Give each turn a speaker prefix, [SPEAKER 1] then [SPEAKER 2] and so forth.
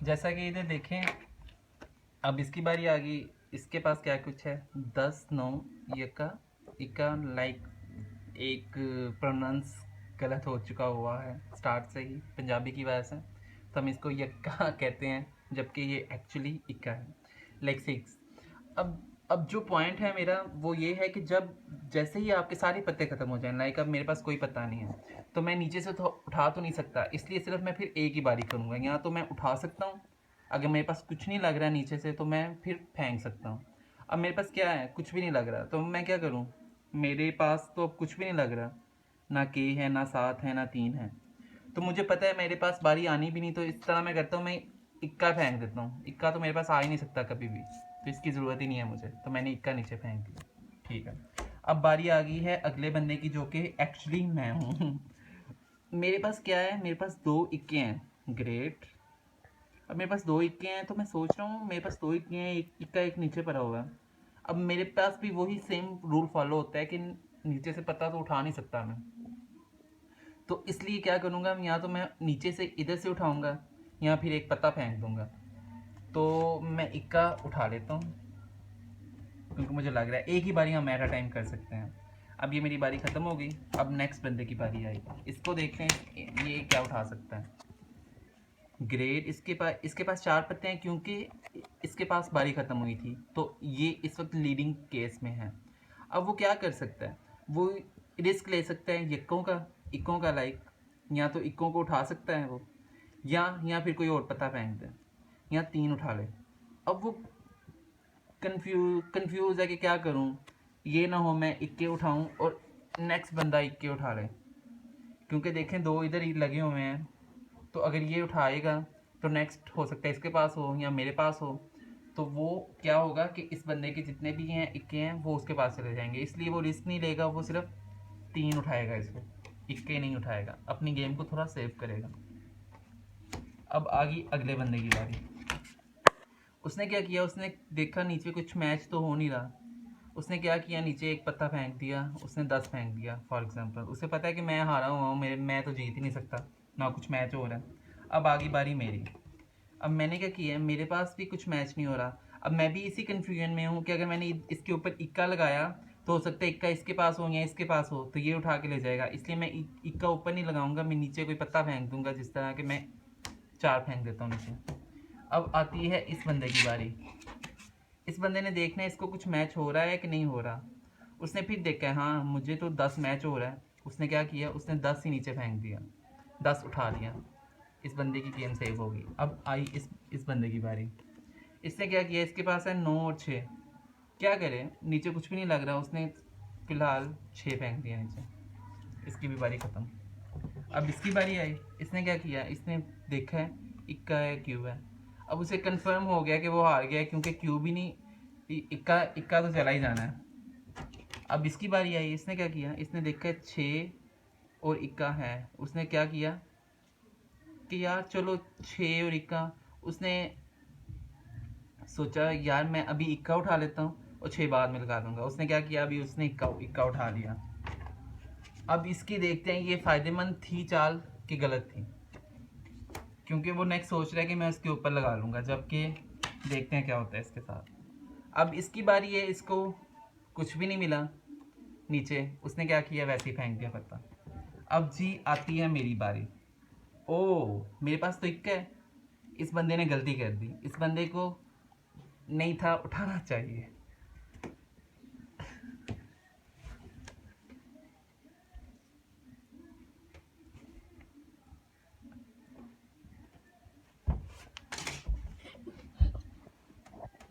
[SPEAKER 1] जैसा कि इधर देखें, अब इसकी बारी आ गई। इसके पास क्या कुछ है, 10 9 यका इक्का, लाइक एक प्रोनाउंस गलत हो चुका हुआ है स्टार्ट से ही पंजाबी की वजह से, तो हम इसको यक्का कहते हैं, जबकि ये एक्चुअली इक्का है, लाइक 6। अब जो पॉइंट है मेरा वो ये है कि जब जैसे ही आपके सारे पत्ते ख़त्म हो जाएं, लाइक अब मेरे पास कोई पत्ता नहीं है, तो मैं नीचे से तो उठा तो नहीं सकता, इसलिए सिर्फ मैं फिर एक ही बारी करूँगा। यहाँ तो मैं उठा सकता हूँ, अगर मेरे पास कुछ नहीं लग रहा नीचे से तो मैं फिर फेंक सकता हूँ। अब मेरे पास क्या है, कुछ भी नहीं लग रहा, तो मैं क्या करूँ, मेरे पास तो अब कुछ भी नहीं लग रहा, ना के है ना 7 है ना 3 है, तो मुझे पता है मेरे पास बारी आनी भी नहीं, तो इस तरह मैं करता हूँ, मैं इक्का फेंक देता हूँ। इक्का तो मेरे पास आ ही नहीं सकता कभी भी, तो इसकी ज़रूरत ही नहीं है मुझे, तो मैंने इक्का नीचे फेंक दिया। ठीक है, अब बारी आ गई है अगले बंदे की, जो कि एक्चुअली मैं हूँ। मेरे पास क्या है, मेरे पास 2 इक्के हैं। ग्रेट। अब मेरे पास 2 इक्के हैं, तो मैं सोच रहा हूँ मेरे पास 2 इक्के हैं, एक इक्का एक नीचे पड़ा हुआ है। अब मेरे पास भी वही सेम रूल फॉलो होता है कि नीचे से पत्ता तो उठा नहीं सकता मैं, तो इसलिए क्या करूँगा, या तो मैं नीचे से इधर से उठाऊँगा या फिर एक पत्ता फेंक दूँगा। तो मैं इक्का उठा लेता हूँ, क्योंकि मुझे लग रहा है एक ही बारी हम एट अ टाइम कर सकते हैं। अब ये मेरी बारी ख़त्म हो गई, अब नेक्स्ट बंदे की बारी आई। इसको देखते हैं ये क्या उठा सकता है। ग्रेट। इसके पास 4 पत्ते हैं, क्योंकि इसके पास बारी ख़त्म हुई थी, तो ये इस वक्त लीडिंग केस में है। अब वो क्या कर सकता है, वो रिस्क ले सकता है इक्कों का, लाइक या तो इक्कों को उठा सकता है वो, या फिर कोई और पत्ता फेंक दे, या 3 उठा ले। अब वो कंफ्यूज है कि क्या करूं, ये ना हो मैं इक्के उठाऊं और नेक्स्ट बंदा इक्के उठा ले, क्योंकि देखें 2 इधर ही लगे हुए हैं, तो अगर ये उठाएगा तो नेक्स्ट हो सकता है इसके पास हो या मेरे पास हो, तो वो क्या होगा कि इस बंदे के जितने भी हैं इक्के हैं वो उसके पास चले जाएंगे, इसलिए वो रिस्क नहीं लेगा, वो सिर्फ 3 उठाएगा, इसको इक्के नहीं उठाएगा, अपनी गेम को थोड़ा सेव करेगा। अब आ गई अगले बंदे की बारी। उसने क्या किया, उसने देखा नीचे कुछ मैच तो हो नहीं रहा, उसने क्या किया, नीचे एक पत्ता फेंक दिया, उसने 10 फेंक दिया फॉर एग्जांपल। उसे पता है कि मैं हारा हुआ हूँ, मैं तो जीत ही नहीं सकता, ना कुछ मैच हो रहा है। अब आगे बारी मेरी। अब मैंने क्या किया, मेरे पास भी कुछ मैच नहीं हो रहा, अब मैं भी इसी कन्फ्यूजन में हूँ कि अगर मैंने इसके ऊपर इक्का लगाया तो हो सकता है इक्का इसके पास हो या इसके पास हो, तो ये उठा के ले जाएगा, इसलिए मैं इक्का ऊपर नहीं लगाऊंगा, मैं नीचे कोई पत्ता फेंक दूंगा, जिस तरह कि मैं 4 फेंक देता हूँ नीचे। अब आती है इस बंदे की बारी। इस बंदे ने देखना है इसको कुछ मैच हो रहा है कि नहीं हो रहा। उसने फिर देखा है, हाँ मुझे तो 10 मैच हो रहा है। उसने क्या किया, उसने 10 ही नीचे फेंक दिया, 10 उठा लिया। इस बंदे की गेम सेव होगी। अब आई इस बंदे की बारी। इसने क्या किया, इसके पास है 9 और 6। क्या करे, नीचे कुछ भी नहीं लग रहा, उसने फिलहाल 6 फेंक दिया नीचे। इसकी भी बारी ख़त्म। अब इसकी बारी आई। इसने क्या किया, इसने देखा है इक्का है क्यू है। अब उसे कंफर्म हो गया कि वो हार गया, क्योंकि क्यू भी नहीं, इक्का इक्का तो चला ही जाना है। अब इसकी बारी आई। इसने क्या किया, इसने देखा 6 और इक्का है। उसने क्या किया कि यार चलो 6 और इक्का, उसने सोचा यार मैं अभी इक्का उठा लेता हूँ और 6 बाद में लगा दूंगा। उसने क्या किया, अभी उसने इक्का इक्का उठा लिया। अब इसकी देखते हैं ये फ़ायदेमंद थी चाल कि गलत थी, क्योंकि वो नेक्स्ट सोच रहा है कि मैं इसके ऊपर लगा लूँगा, जबकि देखते हैं क्या होता है इसके साथ। अब इसकी बारी है, इसको कुछ भी नहीं मिला नीचे, उसने क्या किया, वैसे ही फेंक दिया पत्ता। अब जी आती है मेरी बारी। ओ मेरे पास तो इक्का है। इस बंदे ने गलती कर दी, इस बंदे को नहीं था उठाना चाहिए,